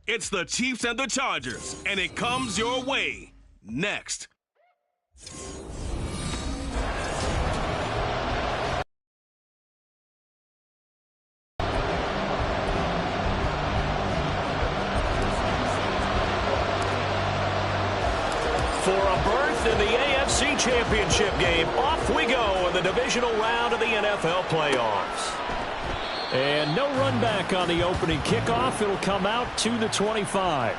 It's the Chiefs and the Chargers, and it comes your way next. For a berth in the AFC Championship game, off we go in the divisional round of the NFL playoffs. And no run back on the opening kickoff. It'll come out to the 25.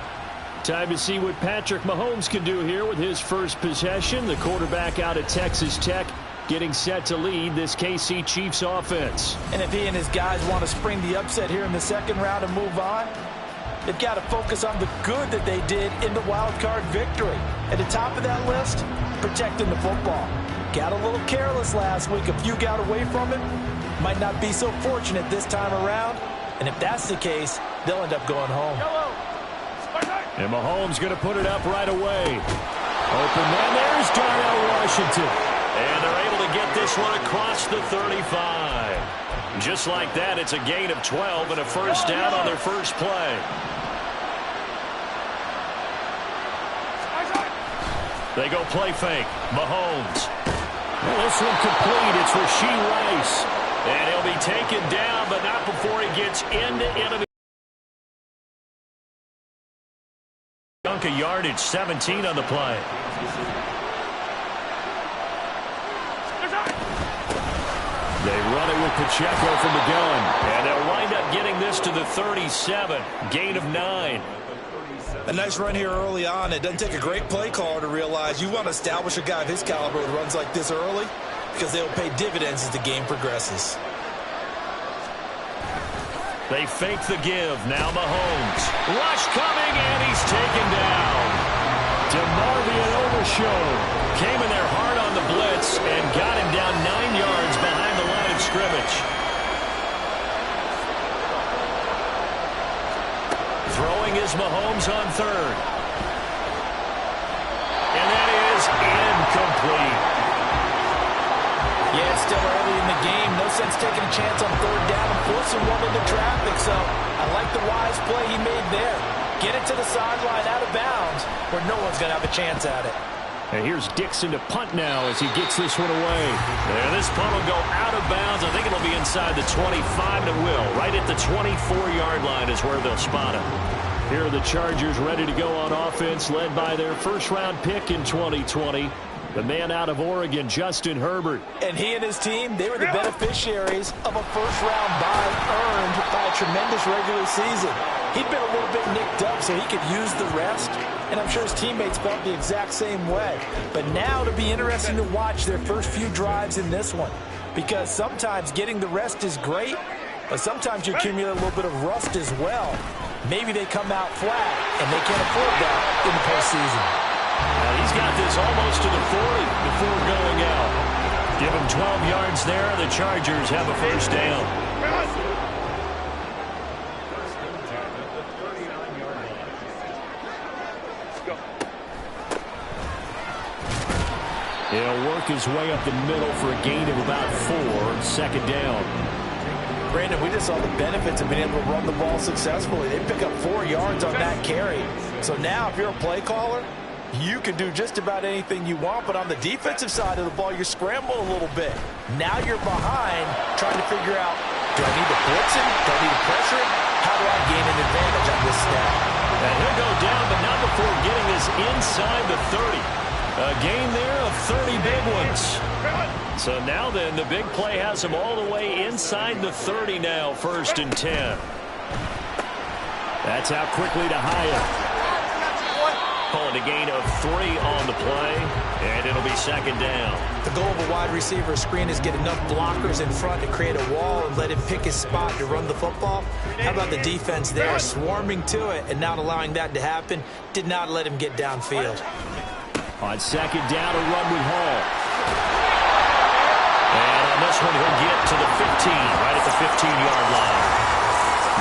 Time to see what Patrick Mahomes can do here with his first possession. The quarterback out at Texas Tech getting set to lead this KC Chiefs offense. And if he and his guys want to spring the upset here in the second round and move on, they've got to focus on the good that they did in the wild card victory. At the top of that list, protecting the football. Got a little careless last week. A few got away from it. Might not be so fortunate this time around. And if that's the case, they'll end up going home. And Mahomes going to put it up right away. Open man. There's Darnell Washington. And they're able to get this one across the 35. Just like that, it's a gain of 12 and a first down on their first play. They go play fake. Mahomes. This one complete. It's Rashee Rice. And he'll be taken down, but not before he gets into enemy. Chunk of yardage, 17 on the play. They run it with Pacheco from the gun. And they'll wind up getting this to the 37. Gain of 9. A nice run here early on. It doesn't take a great play caller to realize you want to establish a guy of his caliber with runs like this early, because they'll pay dividends as the game progresses. They fake the give. Now Mahomes. Rush coming, and he's taken down. DeMarvion Overshown came in there hard on the blitz and got him down 9 yards behind the line of scrimmage. Throwing is Mahomes on third. And that is incomplete. Yeah, it's still early in the game. No sense taking a chance on third down and forcing one into traffic. So I like the wise play he made there. Get it to the sideline out of bounds where no one's going to have a chance at it. And here's Dixon to punt now as he gets this one away. And this punt will go out of bounds. I think it'll be inside the 25, and it will. Right at the 24-yard line is where they'll spot it. Here are the Chargers ready to go on offense, led by their first-round pick in 2020. The man out of Oregon, Justin Herbert. And he and his team, they were the beneficiaries of a first-round bye earned by a tremendous regular season. He'd been a little bit nicked up, so he could use the rest. And I'm sure his teammates felt the exact same way. But now it'll be interesting to watch their first few drives in this one. Because sometimes getting the rest is great, but sometimes you accumulate a little bit of rust as well. Maybe they come out flat, and they can't afford that in the postseason. Now he's got this almost to the 40 before going out. Give him 12 yards there. The Chargers have a first down. He'll work his way up the middle for a gain of about 4. Second down. Brandon, we just saw the benefits of being able to run the ball successfully. They pick up 4 yards on that carry. So now if you're a play caller, you can do just about anything you want, but on the defensive side of the ball, you're scrambling a little bit. Now you're behind, trying to figure out, do I need to blitz him? Do I need to pressure him? How do I gain an advantage on this snap? And he'll go down, but not before getting this inside the 30. A gain there of 30 big ones. So now then, the big play has him all the way inside the 30 now, 1st and 10. That's out quickly to Hyatt. Calling a gain of 3 on the play, and it'll be second down. The goal of a wide receiver screen is get enough blockers in front to create a wall and let him pick his spot to run the football. How about the defense there, swarming to it and not allowing that to happen? Did not let him get downfield. On second down, a run with Hall. And on this one, he'll get to the 15, right at the 15-yard line.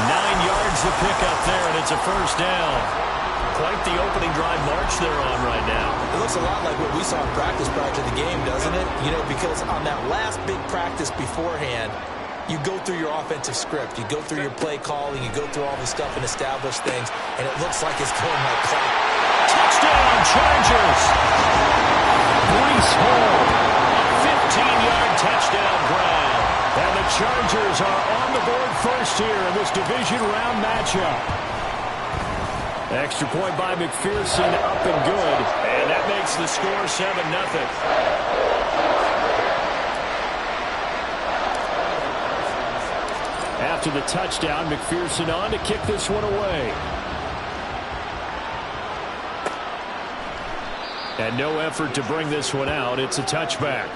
9 yards to pick up there, and it's a first down. Quite the opening drive march they're on right now. It looks a lot like what we saw in practice prior to the game, doesn't it? You know, because on that last big practice beforehand, you go through your offensive script. You go through your play calling. You go through all the stuff and establish things, and it looks like it's going like clock. Touchdown, Chargers! Breece Hall, a 15-yard touchdown grab. And the Chargers are on the board first here in this division round matchup. Extra point by McPherson, up and good. And that makes the score 7-0. After the touchdown, McPherson on to kick this one away. And no effort to bring this one out. It's a touchback.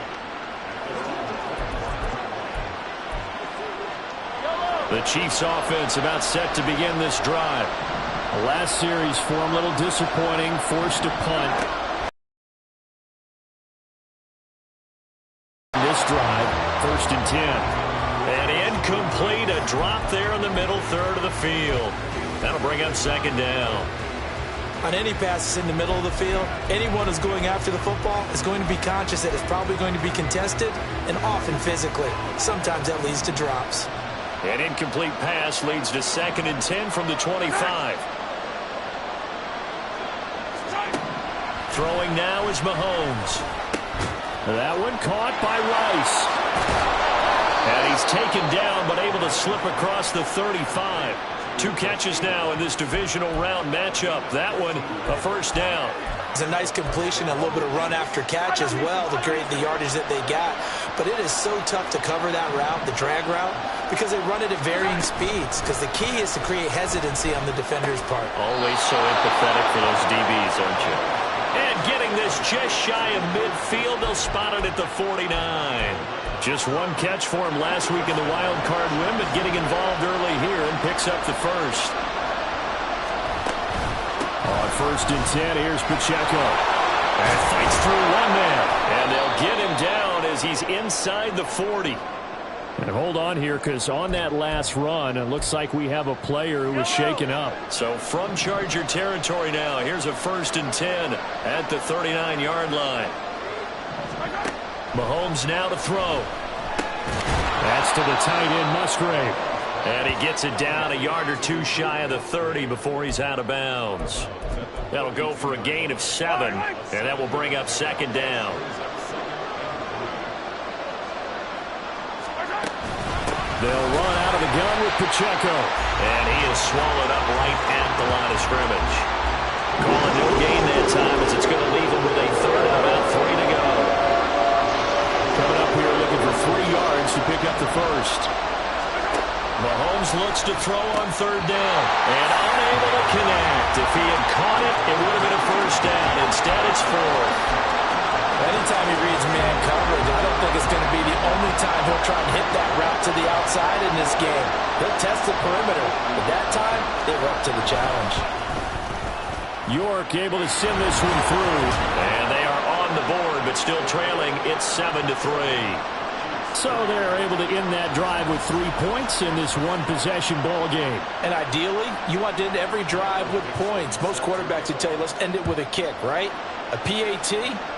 The Chiefs offense about set to begin this drive. The last series for them a little disappointing, forced to punt. This drive, 1st and 10. And incomplete, a drop there in the middle third of the field. That'll bring up 2nd down. On any passes in the middle of the field, anyone who's going after the football is going to be conscious that it's probably going to be contested and often physically. Sometimes that leads to drops. An incomplete pass leads to 2nd and 10 from the 25. Throwing now is Mahomes. That one caught by Rice. And he's taken down but able to slip across the 35. 2 catches now in this divisional round matchup. That one a 1st down. It's a nice completion, a little bit of run after catch as well to create the yardage that they got. But it is so tough to cover that route, the drag route, because they run it at varying speeds. Because the key is to create hesitancy on the defender's part. Always so empathetic for those DBs, aren't you? And getting this just shy of midfield, they'll spot it at the 49. Just 1 catch for him last week in the wild card win, but getting involved early here and picks up the 1st. On 1st and 10, here's Pacheco. And fights through 1 man. And they'll get him down as he's inside the 40. And hold on here, because on that last run, it looks like we have a player who was shaken up. So from Charger territory now, here's a 1st and 10 at the 39-yard line. Mahomes now to throw. That's to the tight end, Musgrave. And he gets it down a yard or 2 shy of the 30 before he's out of bounds. That'll go for a gain of 7, and that will bring up 2nd down. They'll run out of the gun with Pacheco. And he is swallowed up right at the line of scrimmage. Calling no gain that time as it's going to leave him with a 3rd and about 3 to go. Coming up here looking for 3 yards to pick up the 1st. Mahomes looks to throw on 3rd down. And unable to connect. If he had caught it, it would have been a 1st down. Instead, it's 4th. Anytime he reads man coverage, I don't think it's going to be the only time he'll try and hit that route to the outside in this game. He'll test the perimeter, but that time, they were up to the challenge. York able to send this one through. And they are on the board, but still trailing. It's 7-3. So they're able to end that drive with 3 points in this 1-possession ball game. And ideally, you want to end every drive with points. Most quarterbacks would tell you, let's end it with a kick, right? A PAT,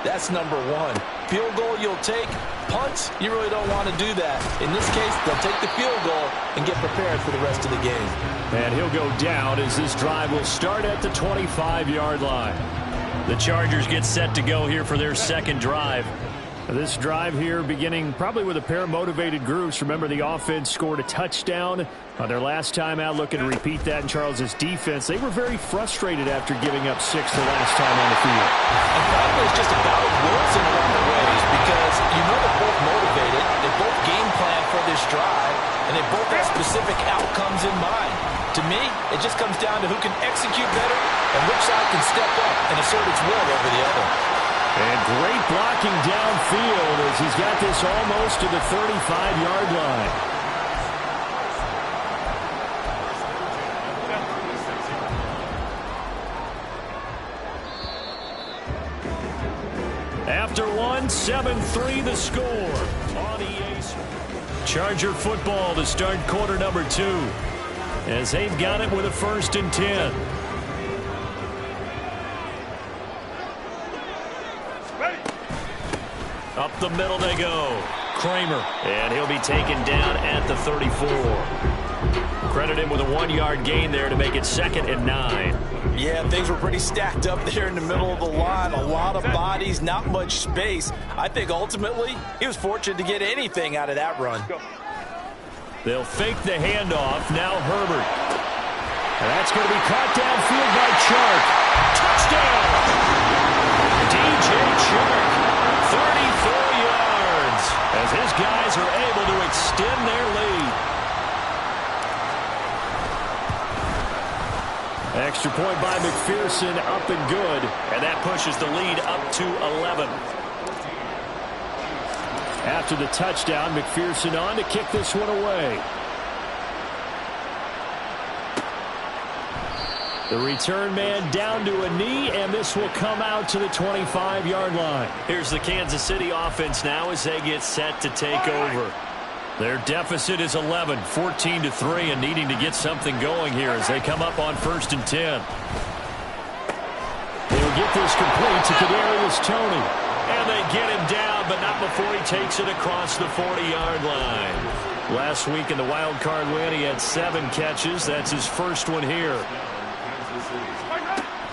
that's number 1. Field goal you'll take. Punts, you really don't want to do that. In this case, they'll take the field goal and get prepared for the rest of the game. And he'll go down as this drive will start at the 25-yard line. The Chargers get set to go here for their 2nd drive. This drive here beginning probably with a pair of motivated groups. Remember, the offense scored a touchdown on their last time out. Looking to repeat that in Charles' defense. They were very frustrated after giving up 6 the last time on the field. And probably it's just about wills in a lot of ways because you know they're both motivated. They both game plan for this drive, and they both have specific outcomes in mind. To me, it just comes down to who can execute better and which side can step up and assert its will over the other. And great blocking downfield as he's got this almost to the 35-yard line. After 7-3 the score on EA. Charger football to start quarter number 2 as they've got it with a 1st and 10. Up the middle they go. Kramer. And he'll be taken down at the 34. Credit him with a 1-yard gain there to make it 2nd and 9. Yeah, things were pretty stacked up there in the middle of the line. A lot of bodies, not much space. I think ultimately he was fortunate to get anything out of that run. They'll fake the handoff. Now Herbert. And that's going to be caught downfield by Chark. Touchdown! DJ Chark, 34 yards, as his guys are able to extend their lead. Extra point by McPherson, up and good, and that pushes the lead up to 11. After the touchdown, McPherson on to kick this one away. The return man down to a knee, and this will come out to the 25-yard line. Here's the Kansas City offense now as they get set to take over. Their deficit is 11, 14-3, and needing to get something going here as they come up on 1st and 10. They'll get this complete to Kadarius Toney. And they get him down, but not before he takes it across the 40-yard line. Last week in the wild card win, he had 7 catches. That's his first one here.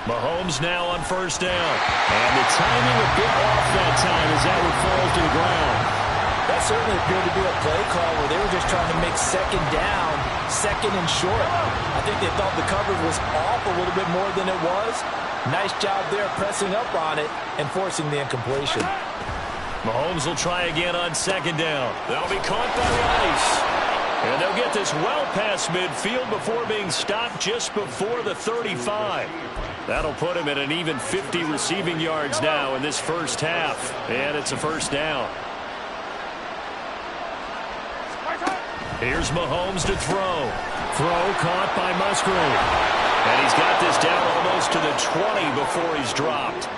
Mahomes now on 1st down. And the timing a bit off that time as that one falls to the ground. That certainly appeared to be a play call where they were just trying to make 2nd down, 2nd and short. I think they thought the coverage was off a little bit more than it was. Nice job there pressing up on it and forcing the incompletion. Mahomes will try again on 2nd down. They'll be caught by Rice. And they'll get this well past midfield before being stopped just before the 35. That'll put him at an even 50 receiving yards now in this first half. And it's a 1st down. Here's Mahomes to throw. Throw caught by Musgrave. And he's got this down almost to the 20 before he's dropped.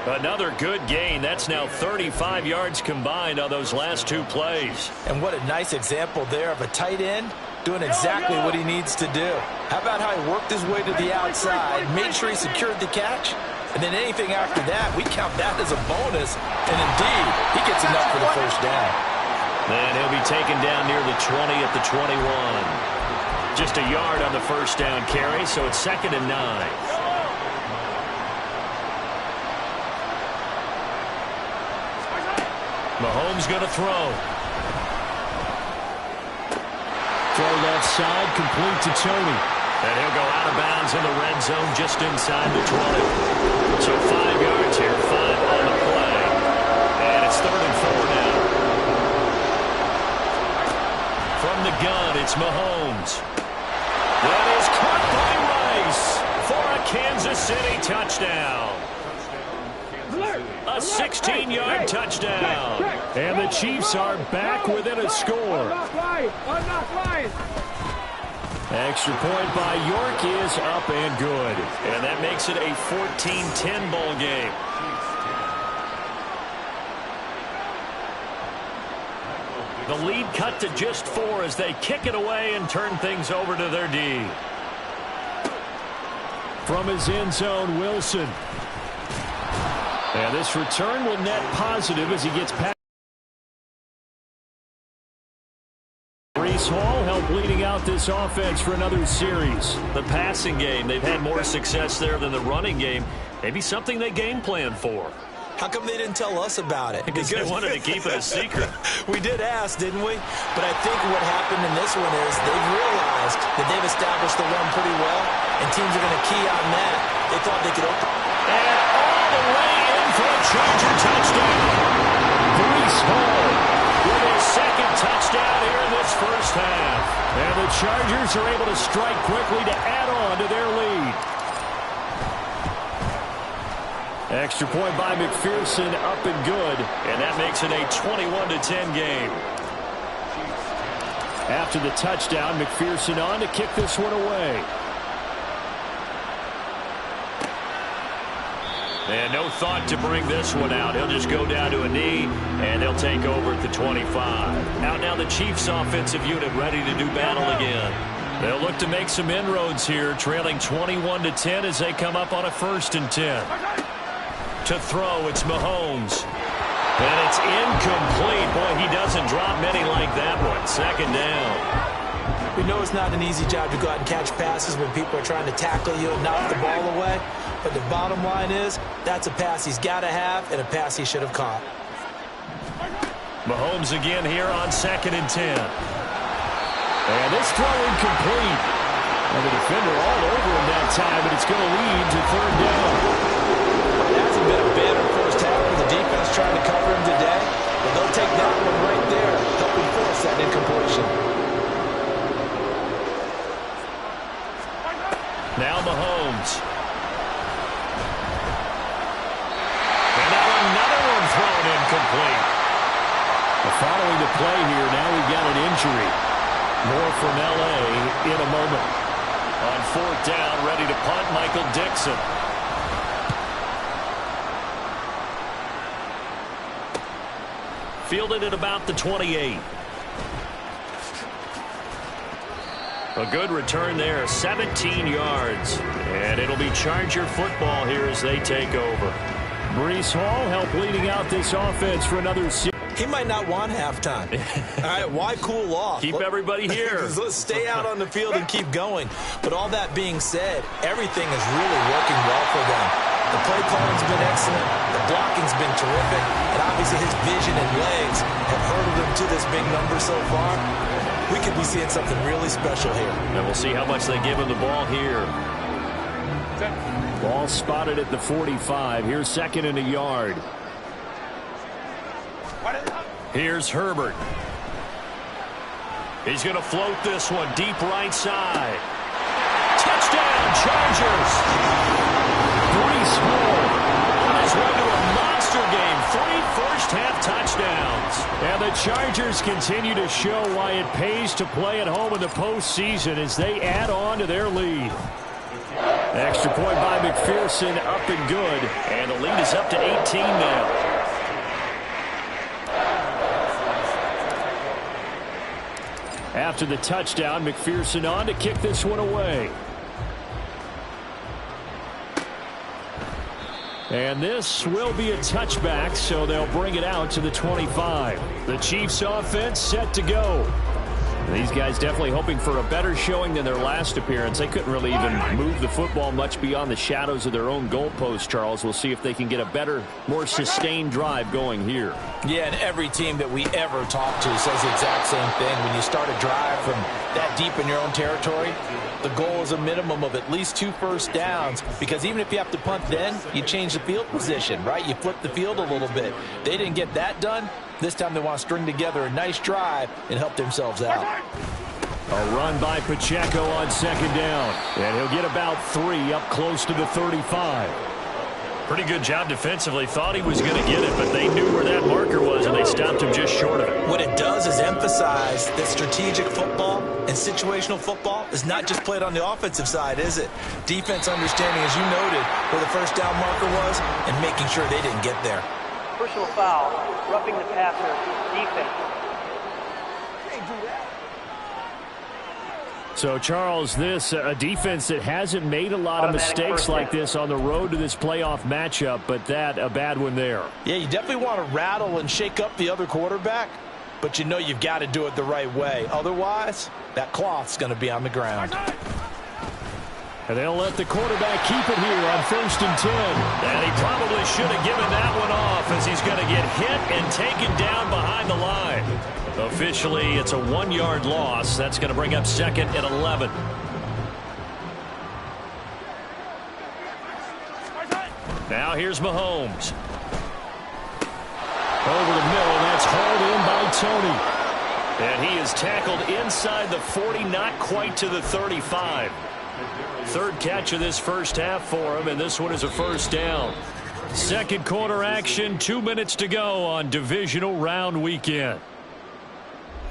Another good gain. That's now 35 yards combined on those last 2 plays. And what a nice example there of a tight end doing exactly what he needs to do. How about how he worked his way to the outside, made sure he secured the catch, and then anything after that, we count that as a bonus. And indeed, he gets enough for the 1st down. And he'll be taken down near the 20 at the 21. Just a yard on the 1st down carry, so it's 2nd and 9. Mahomes going to throw. Throw left side, complete to Toney. And he'll go out of bounds in the red zone just inside the 20. So 5 yards here, 5 on the play. And it's 3rd and 4 now. From the gun, it's Mahomes. That is caught by Rice for a Kansas City touchdown. A 16-yard touchdown. And the Chiefs are back within a score. Extra point by York is up and good. And that makes it a 14-10 ball game. The lead cut to just 4 as they kick it away and turn things over to their D. From his end zone, Wilson. And this return will net positive as he gets past. Breece Hall helped leading out this offense for another series. The passing game, they've had more success there than the running game. Maybe something they game plan for. How come they didn't tell us about it? Because they wanted to keep it a secret. We did ask, didn't we? But I think what happened in this one is they've realized that they've established the run pretty well, and teams are going to key on that. They thought they could open. And all the way in for a Charger touchdown. Breece Hall with his 2nd touchdown here in this first half. And the Chargers are able to strike quickly to add on to their lead. Extra point by McPherson, up and good. And that makes it a 21-10 game. After the touchdown, McPherson on to kick this one away. And no thought to bring this one out. He'll just go down to a knee, and they'll take over at the 25. Out now the Chiefs offensive unit ready to do battle again. They'll look to make some inroads here, trailing 21-10 as they come up on a 1st and 10. To throw, it's Mahomes. And it's incomplete. Boy, he doesn't drop many like that one. Second down. We know it's not an easy job to go out and catch passes when people are trying to tackle you and knock the ball away. But the bottom line is, that's a pass he's got to have and a pass he should have caught. Mahomes again here on 2nd and 10. And this throw incomplete. And the defender all over him that time, but it's going to lead to 3rd down. It hasn't been a banner first half for the defense trying to cover him today, but they'll take that one right there, helping force that incompletion. Now Mahomes. And now another one thrown incomplete. Following the play here, now we've got an injury. More from LA in a moment. On 4th down, ready to punt, Michael Dixon. Fielded at about the 28. A good return there, 17 yards. And it'll be Charger football here as they take over. Breece Hall helped leading out this offense for another season. He might not want halftime. All right, why cool off? Keep everybody here. Let's stay out on the field and keep going. But all that being said, everything is really working well for them. The play calling's been excellent. The blocking's been terrific. And obviously his vision and legs have hurdled him to this big number so far. We could be seeing something really special here. And we'll see how much they give him the ball here. Ball spotted at the 45. Here's 2nd and a yard. Here's Herbert. He's going to float this one deep right side. Touchdown, Chargers. Breece Hall on his way to a monster game. 3 first-half touchdowns. And the Chargers continue to show why it pays to play at home in the postseason as they add on to their lead. Extra point by McPherson, up and good. And the lead is up to 18 now. After the touchdown, McPherson on to kick this one away. And this will be a touchback, so they'll bring it out to the 25. The Chiefs offense set to go. These guys definitely hoping for a better showing than their last appearance. They couldn't really even move the football much beyond the shadows of their own goalpost, Charles. We'll see if they can get a better, more sustained drive going here. Yeah, and every team that we ever talk to says the exact same thing. When you start a drive from that deep in your own territory, the goal is a minimum of at least 2 first downs, because even if you have to punt then, you change the field position, right? You flip the field a little bit. They didn't get that done. This time they want to string together a nice drive and help themselves out. A run by Pacheco on 2nd down. And he'll get about 3 up close to the 35. Pretty good job defensively. Thought he was going to get it, but they knew where that marker was, and they stopped him just short of it. What it does is emphasize that strategic football and situational football is not just played on the offensive side, is it? Defense understanding, as you noted, where the first down marker was and making sure they didn't get there. Personal foul, roughing the passer, defense. So, Charles, this a defense that hasn't made a lot of mistakes like this on the road to this playoff matchup, but that a bad one there. Yeah, you definitely want to rattle and shake up the other quarterback, but you know you've got to do it the right way. Otherwise, that cloth's going to be on the ground. And they'll let the quarterback keep it here on 1st and 10. And he probably should have given that one off, as he's going to get hit and taken down behind the line. Officially, it's a 1-yard loss. That's going to bring up 2nd and 11. Now here's Mahomes. Over the middle, that's hauled in by Tony. And he is tackled inside the 40, not quite to the 35. 3rd catch of this first half for him, and this one is a first down. 2nd quarter action, 2 minutes to go on divisional round weekend.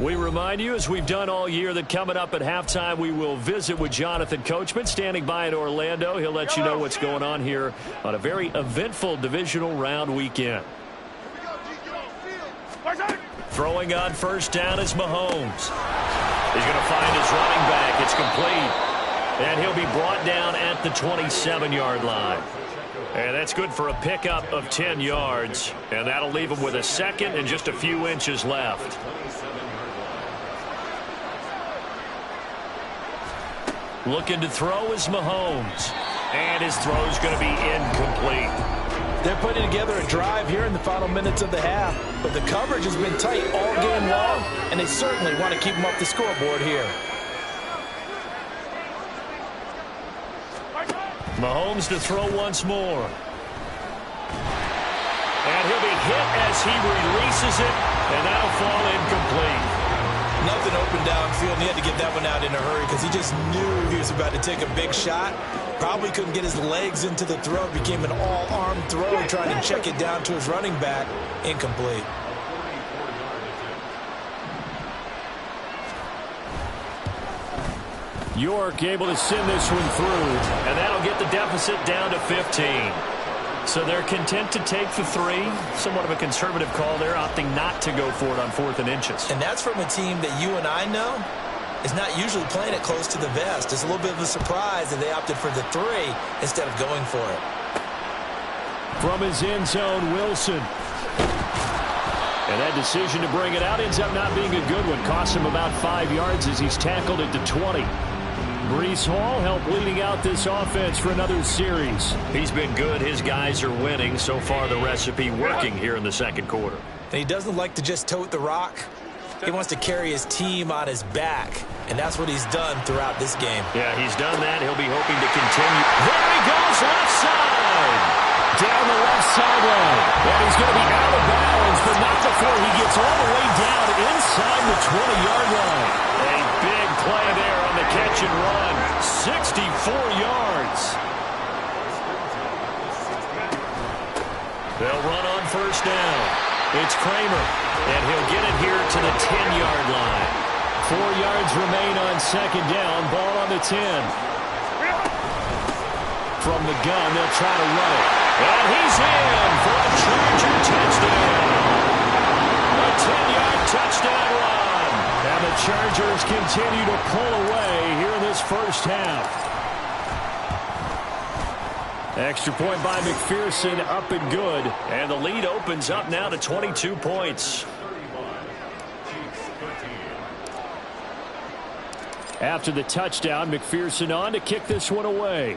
We remind you, as we've done all year, that coming up at halftime, we will visit with Jonathan Coachman, standing by in Orlando. He'll let you know what's going on here on a very eventful divisional round weekend. Throwing on first down is Mahomes. He's going to find his running back. It's complete. And he'll be brought down at the 27-yard line. And that's good for a pickup of 10 yards. And that'll leave him with a second and just a few inches left. Looking to throw is Mahomes. And his throw's going to be incomplete. They're putting together a drive here in the final minutes of the half. But the coverage has been tight all game long, and they certainly want to keep them up the scoreboard here. Mahomes to throw once more. And he'll be hit as he releases it, and that'll fall incomplete. Nothing open downfield, and he had to get that one out in a hurry because he just knew he was about to take a big shot. Probably couldn't get his legs into the throw. It became an all-arm throw, trying to check it down to his running back. Incomplete. York able to send this one through, and that'll get the deficit down to 15. So they're content to take the 3. Somewhat of a conservative call there, opting not to go for it on 4th and inches. And that's from a team that you and I know is not usually playing it close to the vest. It's a little bit of a surprise that they opted for the 3 instead of going for it. From his end zone, Wilson. And that decision to bring it out ends up not being a good one. Costs him about 5 yards as he's tackled at the 20. Breece Hall helped leading out this offense for another series. He's been good. His guys are winning. So far, the recipe working here in the second quarter. And he doesn't like to just tote the rock. He wants to carry his team on his back. And that's what he's done throughout this game. Yeah, he's done that. He'll be hoping to continue. There he goes, left side. Down the left sideline. And he's going to be out of bounds, but not before he gets all the way down inside the 20-yard line. A big play there on the catch and run. 64 yards. They'll run on first down. It's Kramer, and he'll get it here to the 10-yard line. 4 yards remain on second down. Ball on the 10. From the gun, they'll try to run it. And he's in for a Charger touchdown. A 10-yard touchdown run. And the Chargers continue to pull away here in this first half. Extra point by McPherson, up and good. And the lead opens up now to 22 points. After the touchdown, McPherson on to kick this one away.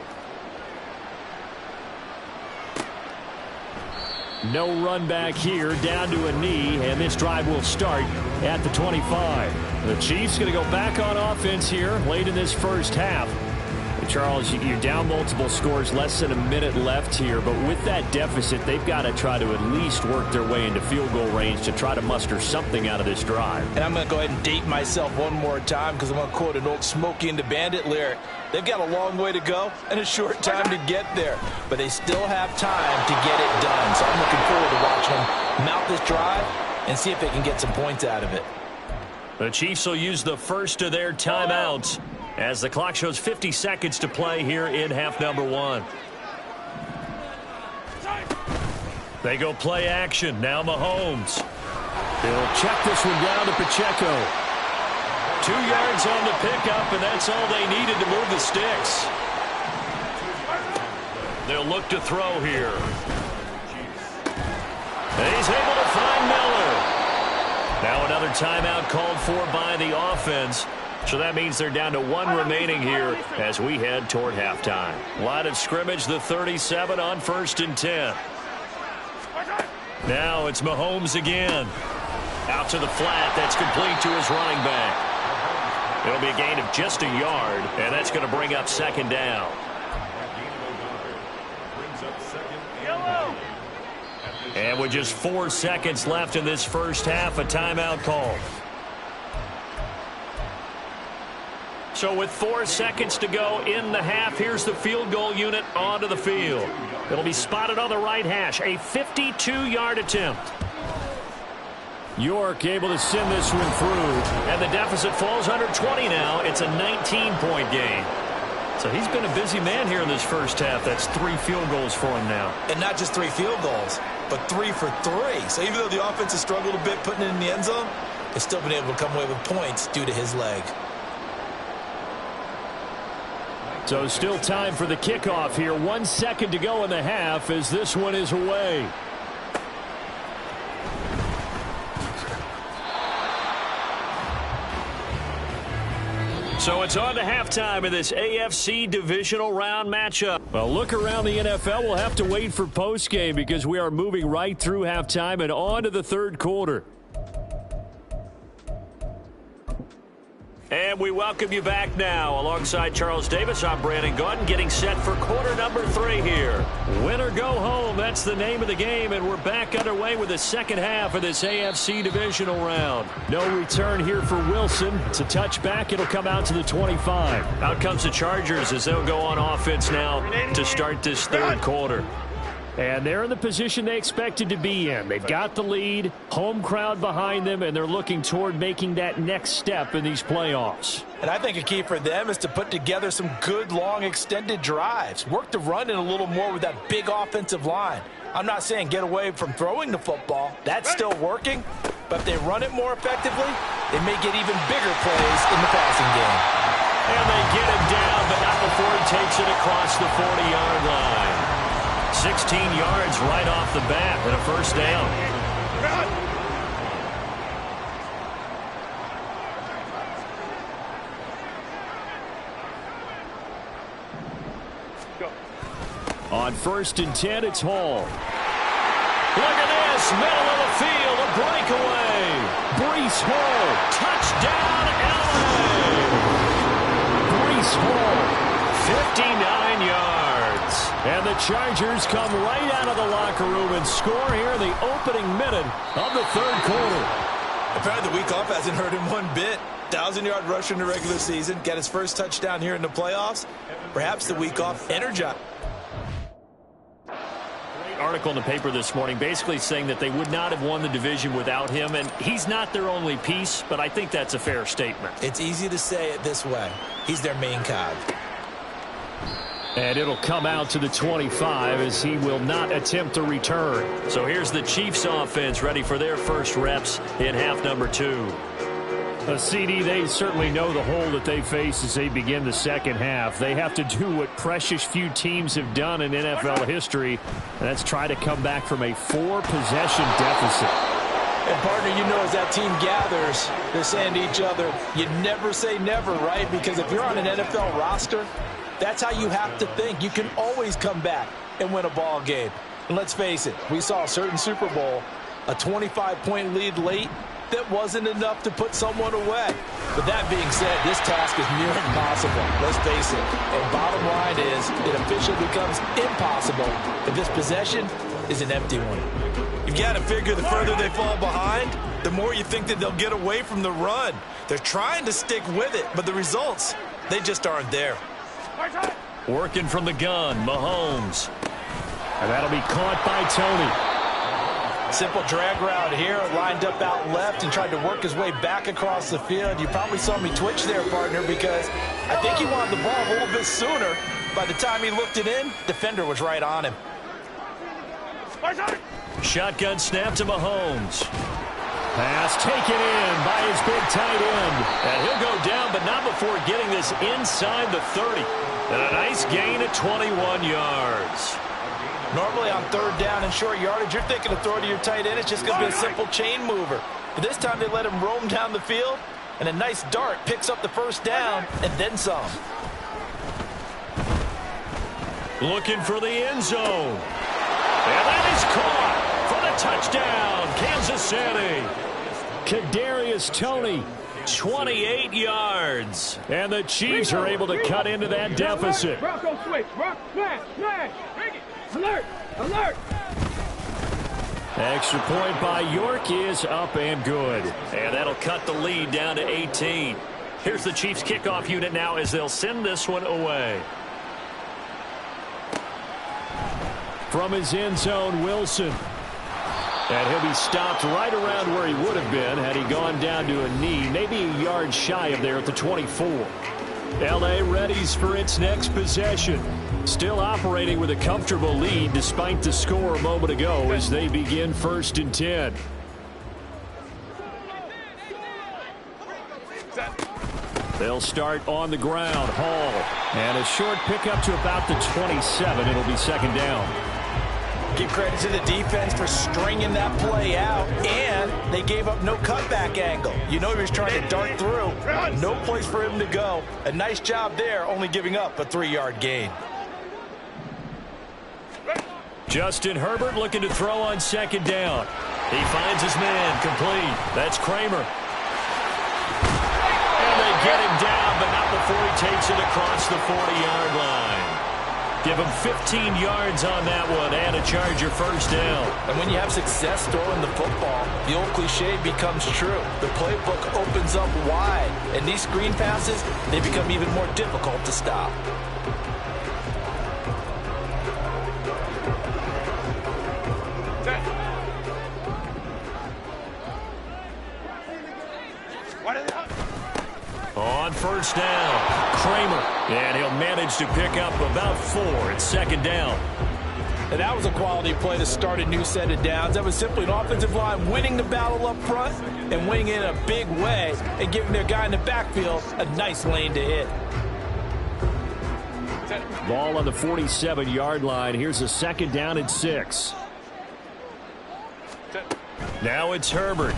No run back here, down to a knee, and this drive will start at the 25. The Chiefs going to go back on offense here late in this first half. Charles, you're down multiple scores, less than a minute left here, but with that deficit, they've got to try to at least work their way into field goal range to try to muster something out of this drive. And I'm going to go ahead and date myself one more time because I'm going to quote an old Smokey and the Bandit lyric. They've got a long way to go and a short time to get there, but they still have time to get it done. So I'm looking forward to watching them mount this drive and see if they can get some points out of it. The Chiefs will use the first of their timeouts as the clock shows 50 seconds to play here in half number 1. They go play action. Now Mahomes. He'll check this one down to Pacheco. 2 yards on the pickup, and that's all they needed to move the sticks. They'll look to throw here. And he's able to find Miller. Now another timeout called for by the offense. So that means they're down to 1 remaining here as we head toward halftime. Line of scrimmage, the 37 on 1st and 10. Now it's Mahomes again. Out to the flat. That's complete to his running back. It'll be a gain of just a yard, and that's going to bring up second down. And with just 4 seconds left in this first half, a timeout call. So with 4 seconds to go in the half, here's the field goal unit onto the field. It'll be spotted on the right hash, a 52-yard attempt. York able to send this one through, and the deficit falls under 20 now. It's a 19-point game. So he's been a busy man here in this first half. That's 3 field goals for him now. And not just 3 field goals, but 3 for 3. So even though the offense has struggled a bit putting it in the end zone, they've still been able to come away with points due to his leg. So still time for the kickoff here. 1 second to go in the half as this one is away. So it's on to halftime in this AFC Divisional Round matchup. Well, look around the NFL. We'll have to wait for postgame because we are moving right through halftime and on to the third quarter. And we welcome you back now. Alongside Charles Davis, I'm Brandon Gordon, getting set for quarter number 3 here. Win or go home, that's the name of the game, and we're back underway with the second half of this AFC Divisional Round. No return here for Wilson. It's a touchback. It'll come out to the 25. Out comes the Chargers as they'll go on offense now to start this third quarter. And they're in the position they expected to be in. They've got the lead, home crowd behind them, and they're looking toward making that next step in these playoffs. And I think a key for them is to put together some good, long, extended drives. Work the run in a little more with that big offensive line. I'm not saying get away from throwing the football. That's still working. But if they run it more effectively, they may get even bigger plays in the passing game. And they get him down, but not before he takes it across the 40-yard line. 16 yards right off the bat and a first down. On 1st and 10, it's Hall. Look at this, middle of the field, a breakaway. Breece Hall, touchdown, LA. Breece Hall, 59 yards. And the Chargers come right out of the locker room and score here in the opening minute of the third quarter. Apparently the week off hasn't hurt him one bit. 1,000-yard rusher in the regular season, got his first touchdown here in the playoffs. Perhaps the week off energized. Article in the paper this morning basically saying that they would not have won the division without him, and he's not their only piece, but I think that's a fair statement. It's easy to say it this way. He's their main cog. And it'll come out to the 25 as he will not attempt to return. So here's the Chiefs offense ready for their first reps in half number 2. A CD, they certainly know the hole that they face as they begin the second half. They have to do what precious few teams have done in NFL history, and that's try to come back from a 4-possession deficit. And, partner, you know as that team gathers, they're saying to each other, you never say never, right? Because if you're on an NFL roster, that's how you have to think. You can always come back and win a ball game. And let's face it, we saw a certain Super Bowl, a 25-point lead late, that wasn't enough to put someone away. But that being said, this task is near impossible. Let's face it. And bottom line is, it officially becomes impossible if this possession is an empty one. You've got to figure the further they fall behind, the more you think that they'll get away from the run. They're trying to stick with it, but the results, they just aren't there. Working from the gun, Mahomes. And that'll be caught by Tony. Simple drag route here, lined up out left and tried to work his way back across the field. You probably saw me twitch there, partner, because I think he wanted the ball a little bit sooner. By the time he looked it in, defender was right on him. Shotgun snap to Mahomes. Pass taken in by his big tight end. And he'll go down, but not before getting this inside the 30. And a nice gain of 21 yards. Normally on third down and short yardage, you're thinking of throwing to your tight end. It's just going to be a simple chain mover. But this time they let him roam down the field, and a nice dart picks up the first down and then some. Looking for the end zone. And that is caught for the touchdown, Kansas City. Kadarius Toney, 28 yards. And the Chiefs are able to cut into that deficit. Bronco switch. Smash. Bring it. Alert! Alert! Extra point by York is up and good. And that'll cut the lead down to 18. Here's the Chiefs kickoff unit now as they'll send this one away. From his end zone, Wilson. And he'll be stopped right around where he would have been had he gone down to a knee, maybe a yard shy of there at the 24. LA readies for its next possession. Still operating with a comfortable lead despite the score a moment ago as they begin 1st and 10. They'll start on the ground. Hall. And a short pickup to about the 27. It'll be second down. Give credit to the defense for stringing that play out, and they gave up no cutback angle. You know he was trying to dart through. No place for him to go. A nice job there, only giving up a 3-yard gain. Justin Herbert looking to throw on second down. He finds his man complete. That's Kramer. And they get him down, but not before he takes it across the 40-yard line. Give him 15 yards on that one and a Charger first down. And when you have success throwing the football, the old cliche becomes true. The playbook opens up wide, and these screen passes, they become even more difficult to stop. On first down, Kramer. And he'll manage to pick up about 4. It's second down. And that was a quality play to start a new set of downs. That was simply an offensive line winning the battle up front and winning it in a big way and giving their guy in the backfield a nice lane to hit. Ball on the 47-yard line. Here's a second down and 6. Now it's Herbert.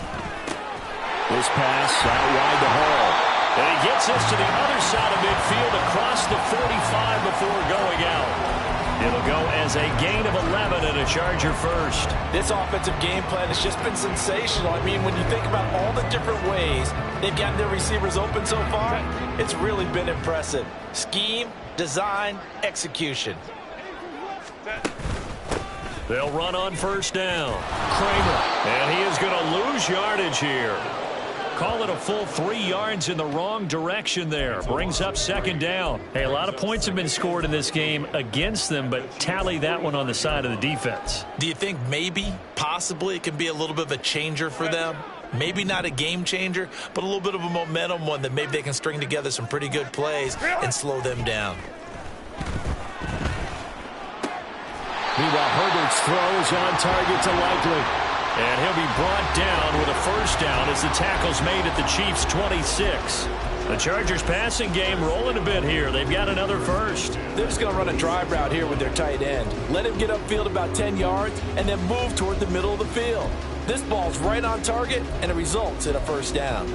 This pass out wide to Hall. And he gets us to the other side of midfield across the 45 before going out. It'll go as a gain of 11 and a Charger first. This offensive game plan has just been sensational. I mean, when you think about all the different ways they've gotten their receivers open so far, it's really been impressive. Scheme, design, execution. They'll run on first down. Kramer. And he is going to lose yardage here. Call it a full 3 yards in the wrong direction there. Brings up second down. Hey, a lot of points have been scored in this game against them, but tally that one on the side of the defense. Do you think maybe, possibly, it can be a little bit of a changer for them? Maybe not a game changer, but a little bit of a momentum one that maybe they can string together some pretty good plays and slow them down. Meanwhile, Herbert's throw is on target to Likely. And he'll be brought down with a first down as the tackle's made at the Chiefs' 26. The Chargers passing game rolling a bit here. They've got another first. They're just going to run a drive route here with their tight end. Let him get upfield about 10 yards and then move toward the middle of the field. This ball's right on target, and it results in a first down.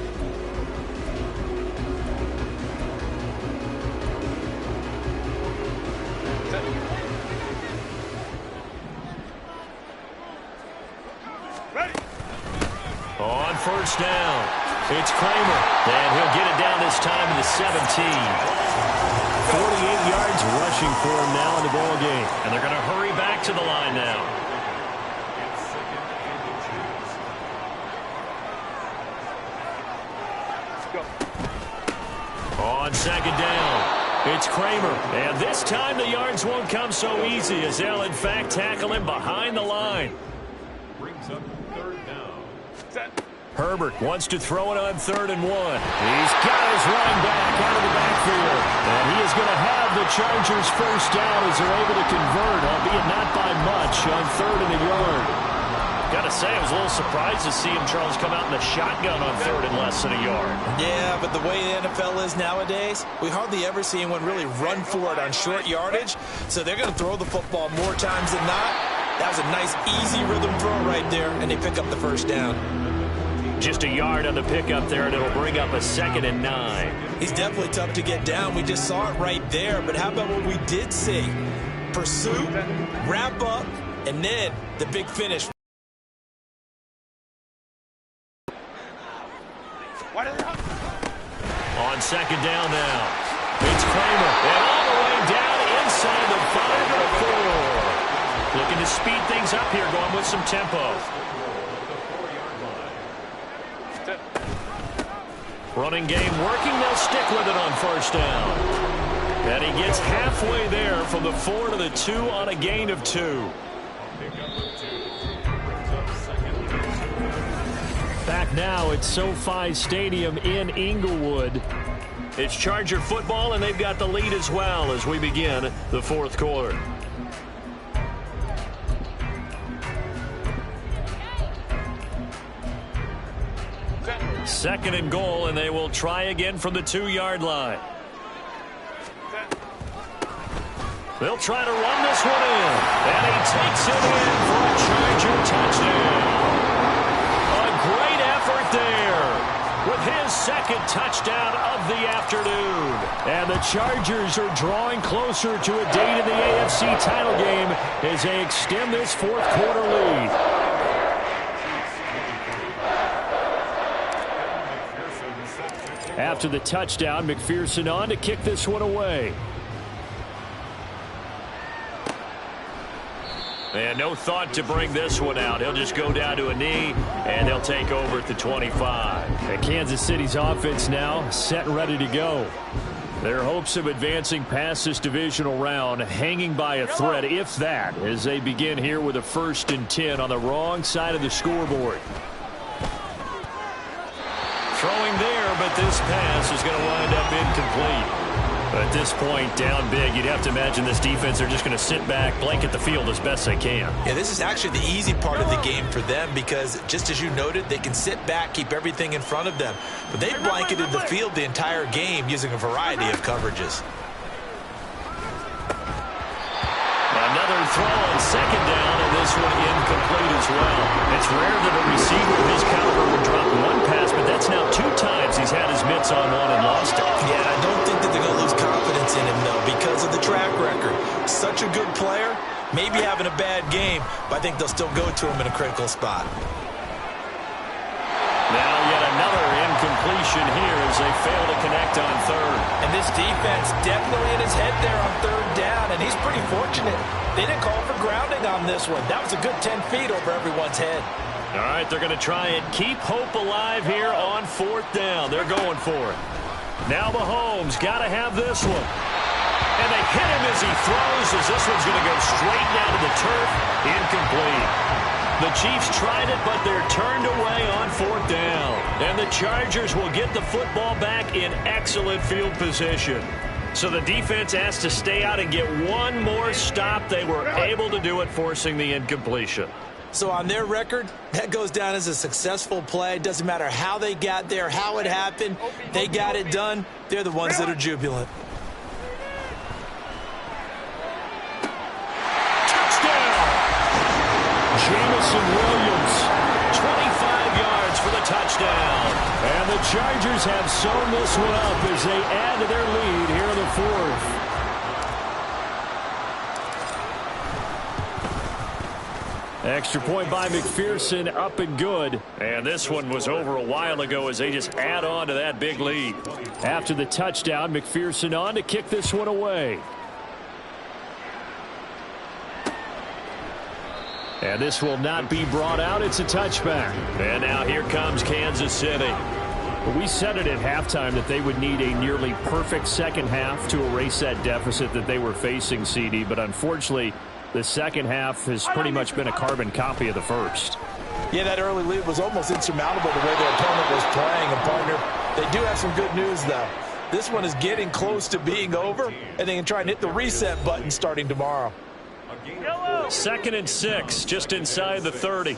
On first down, it's Kramer, and he'll get it down this time to the 17. 48 yards rushing for him now in the ball game, and they're going to hurry back to the line now. On second down, it's Kramer, and this time the yards won't come so easy as they'll in fact tackle him behind the line. Brings up third down. Herbert wants to throw it on 3rd and 1. He's got his running back out of the backfield. And he is going to have the Chargers first down as they're able to convert, albeit not by much, on 3rd and a yard. Got to say, I was a little surprised to see him, Charles, come out in the shotgun on 3rd and less than a yard. Yeah, but the way the NFL is nowadays, we hardly ever see anyone really run for it on short yardage. So they're going to throw the football more times than not. That was a nice, easy rhythm throw right there, and they pick up the first down. Just a yard on the pickup there, and it'll bring up a 2nd and 9. He's definitely tough to get down. We just saw it right there. But how about what we did see? Pursuit, wrap up, and then the big finish. On second down now, it's Kramer. And all the way down inside the 5 and 4. Looking to speed things up here, going with some tempo. Running game working, they'll stick with it on first down. And he gets halfway there from the 4 to the 2 on a gain of 2. Back now at SoFi Stadium in Inglewood. It's Charger football, and they've got the lead as well as we begin the 4th quarter. Second and goal, and they will try again from the 2-yard line. They'll try to run this one in, and he takes it in for a Charger touchdown. A great effort there with his second touchdown of the afternoon. And the Chargers are drawing closer to a date in the AFC title game as they extend this fourth-quarter lead. After the touchdown, McPherson on to kick this one away. And no thought to bring this one out. He'll just go down to a knee, and they'll take over at the 25. And Kansas City's offense now set and ready to go. Their hopes of advancing past this divisional round hanging by a thread, if that, as they begin here with a 1st and 10 on the wrong side of the scoreboard. Throwing there, but this pass is going to wind up incomplete. But at this point, down big, you'd have to imagine this defense, they're just going to sit back, blanket the field as best they can. Yeah, this is actually the easy part of the game for them because, just as you noted, they can sit back, keep everything in front of them. But they've blanketed the field the entire game using a variety of coverages. Another throw on 2nd down, and this one incomplete as well. It's rare that a receiver of his caliber would drop one pass, but that's now 2 times he's had his mitts on one and lost it. Yeah, I don't think that they're going to lose confidence in him, though, because of the track record. Such a good player, maybe having a bad game, but I think they'll still go to him in a critical spot. Now yet another incompletion here as they fail to connect on 3rd. And this defense definitely in his head there on 3rd down, and he's pretty fortunate. They didn't call for grounding on this one. That was a good 10 feet over everyone's head. All right, they're going to try and keep hope alive here on 4th down. They're going for it. Now Mahomes got to have this one. And they hit him as he throws, as this one's going to go straight down to the turf. Incomplete. The Chiefs tried it, but they're turned away on 4th down. And the Chargers will get the football back in excellent field position. So the defense has to stay out and get one more stop. They were able to do it, forcing the incompletion. So on their record, that goes down as a successful play. It doesn't matter how they got there, how it happened. They got it done. They're the ones that are jubilant. Jamison Williams, 25 yards for the touchdown. And the Chargers have sewn this one up as they add to their lead here in the 4th. Extra point by McPherson, up and good. And this one was over a while ago as they just add on to that big lead. After the touchdown, McPherson on to kick this one away. And this will not be brought out. It's a touchback. And now here comes Kansas City. We said it at halftime that they would need a nearly perfect second half to erase that deficit that they were facing, CD. But unfortunately, the second half has pretty much been a carbon copy of the first. Yeah, that early lead was almost insurmountable the way their opponent was playing. And, partner, they do have some good news, though. This one is getting close to being over, and they can try and hit the reset button starting tomorrow. 2nd and 6, just inside the 30.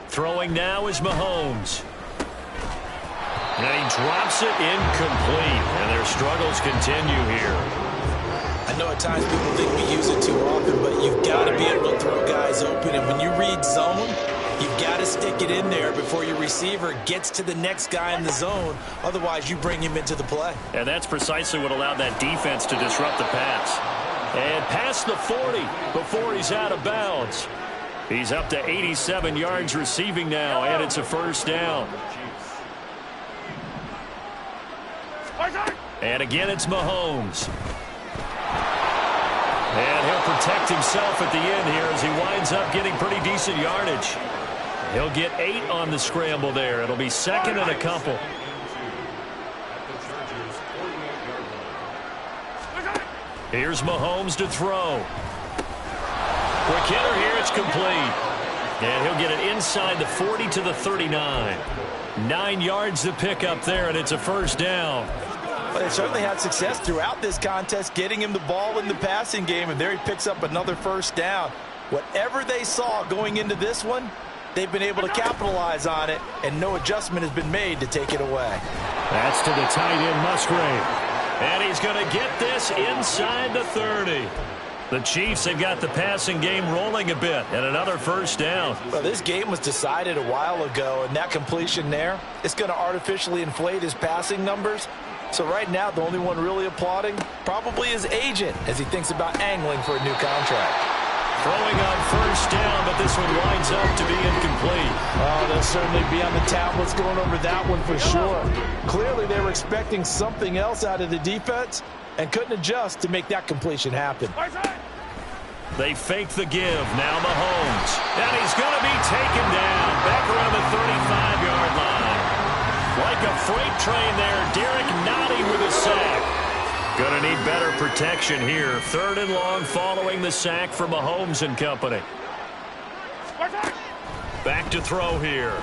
Throwing now is Mahomes. And he drops it incomplete, and their struggles continue here. I know at times people think we use it too often, but you've got to be able to throw guys open. And when you read zone, you've got to stick it in there before your receiver gets to the next guy in the zone. Otherwise, you bring him into the play. And that's precisely what allowed that defense to disrupt the pass. And past the 40 before he's out of bounds. He's up to 87 yards receiving now, and it's a 1st down. And again, it's Mahomes. And he'll protect himself at the end here as he winds up getting pretty decent yardage. He'll get 8 on the scramble there. It'll be 2nd and a couple. Here's Mahomes to throw. Quick hitter here, it's complete. And he'll get it inside the 40 to the 39. 9 yards to pick up there, and it's a 1st down. Well, they certainly had success throughout this contest, getting him the ball in the passing game, and there he picks up another 1st down. Whatever they saw going into this one, they've been able to capitalize on it, and no adjustment has been made to take it away. That's to the tight end, Musgrave. And he's going to get this inside the 30. The Chiefs have got the passing game rolling a bit, and another first down. Well, this game was decided a while ago, and that completion there, it's going to artificially inflate his passing numbers. So right now, the only one really applauding probably his agent as he thinks about angling for a new contract. Throwing on first down, but this one winds up to be incomplete. Oh, they'll certainly be on the tablets going over that one for sure. Clearly, they were expecting something else out of the defense and couldn't adjust to make that completion happen. They fake the give. Now Mahomes. And he's going to be taken down back around the 35-yard line. Like a freight train there, Derek Nottie with a sack. Going to need better protection here. 3rd and long following the sack for Mahomes and company. Back to throw here.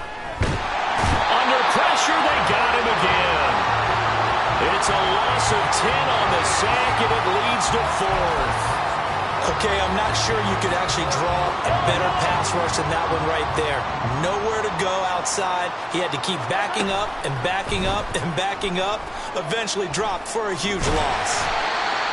Under pressure, they got him again. It's a loss of 10 on the sack, and it leads to 4th. Okay, I'm not sure you could actually draw a better pass rush than that one right there. Nowhere to go outside. He had to keep backing up and backing up and backing up. Eventually dropped for a huge loss.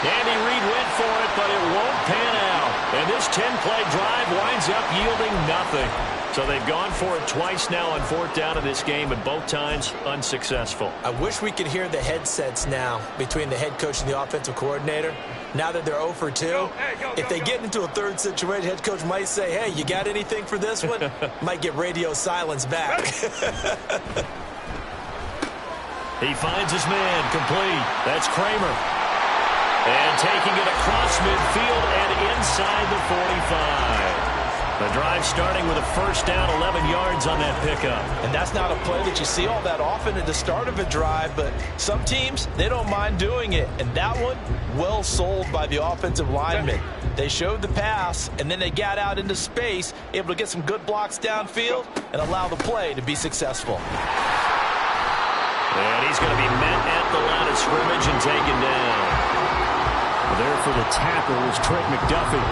Andy Reid went for it, but it won't pan out. And this 10-play drive winds up yielding nothing. So they've gone for it twice now on 4th down in this game, and both times unsuccessful. I wish we could hear the headsets now between the head coach and the offensive coordinator. Now that they're 0 for 2, if they get into a third situation, head coach might say, hey, you got anything for this one? Might get radio silence back. He finds his man complete. That's Kramer. And taking it across midfield and inside the 45. The drive starting with a first down, 11 yards on that pickup. And that's not a play that you see all that often at the start of a drive, but some teams, they don't mind doing it. And that one, well sold by the offensive linemen. They showed the pass, and then they got out into space, able to get some good blocks downfield and allow the play to be successful. And he's going to be met at the line of scrimmage and taken down. There for the tackle is Trent McDuffie.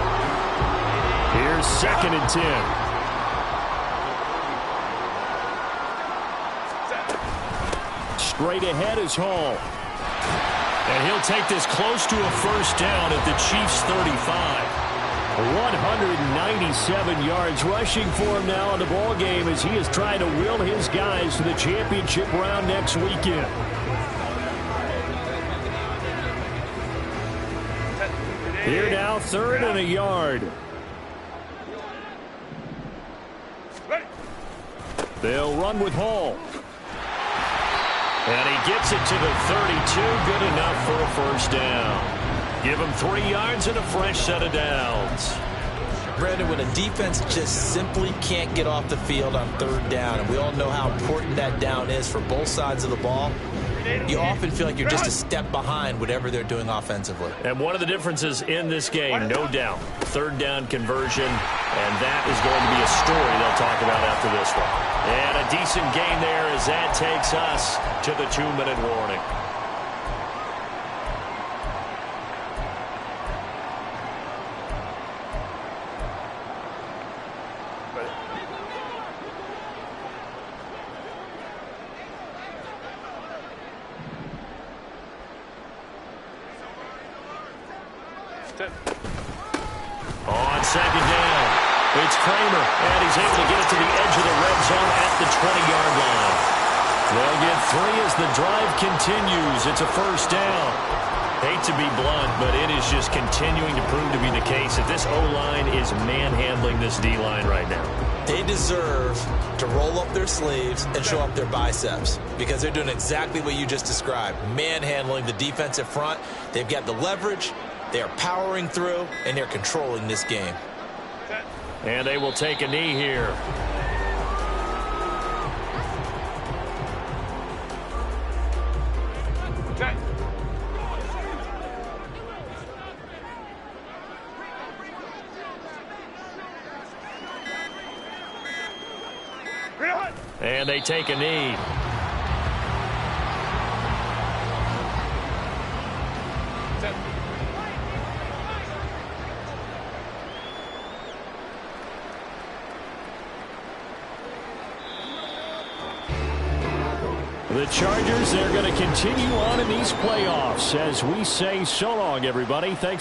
Here's 2nd and 10. Straight ahead is Hall. And he'll take this close to a first down at the Chiefs' 35. 197 yards rushing for him now in the ball game as he is trying to will his guys to the championship round next weekend. Here now, 3rd and a yard. They'll run with Hall. And he gets it to the 32. Good enough for a first down. Give him 3 yards and a fresh set of downs. Brandon, when a defense just simply can't get off the field on 3rd down, and we all know how important that down is for both sides of the ball, you often feel like you're just a step behind whatever they're doing offensively. And one of the differences in this game, no doubt, 3rd down conversion, and that is going to be a story they'll talk about after this one. And a decent gain there as that takes us to the 2-minute warning. On 2nd down, it's Kramer, and he's able to get it to the edge of the red zone at the 20-yard line. They'll get 3 as the drive continues. It's a first down. Hate to be blunt, but it is just continuing to prove to be the case that this O-line is manhandling this D-line right now. They deserve to roll up their sleeves and show up their biceps because they're doing exactly what you just described, manhandling the defensive front. They've got the leverage. They're powering through, and they're controlling this game. And they will take a knee here. And they take a knee. The Chargers, they're going to continue on in these playoffs as we say so long, everybody. Thanks.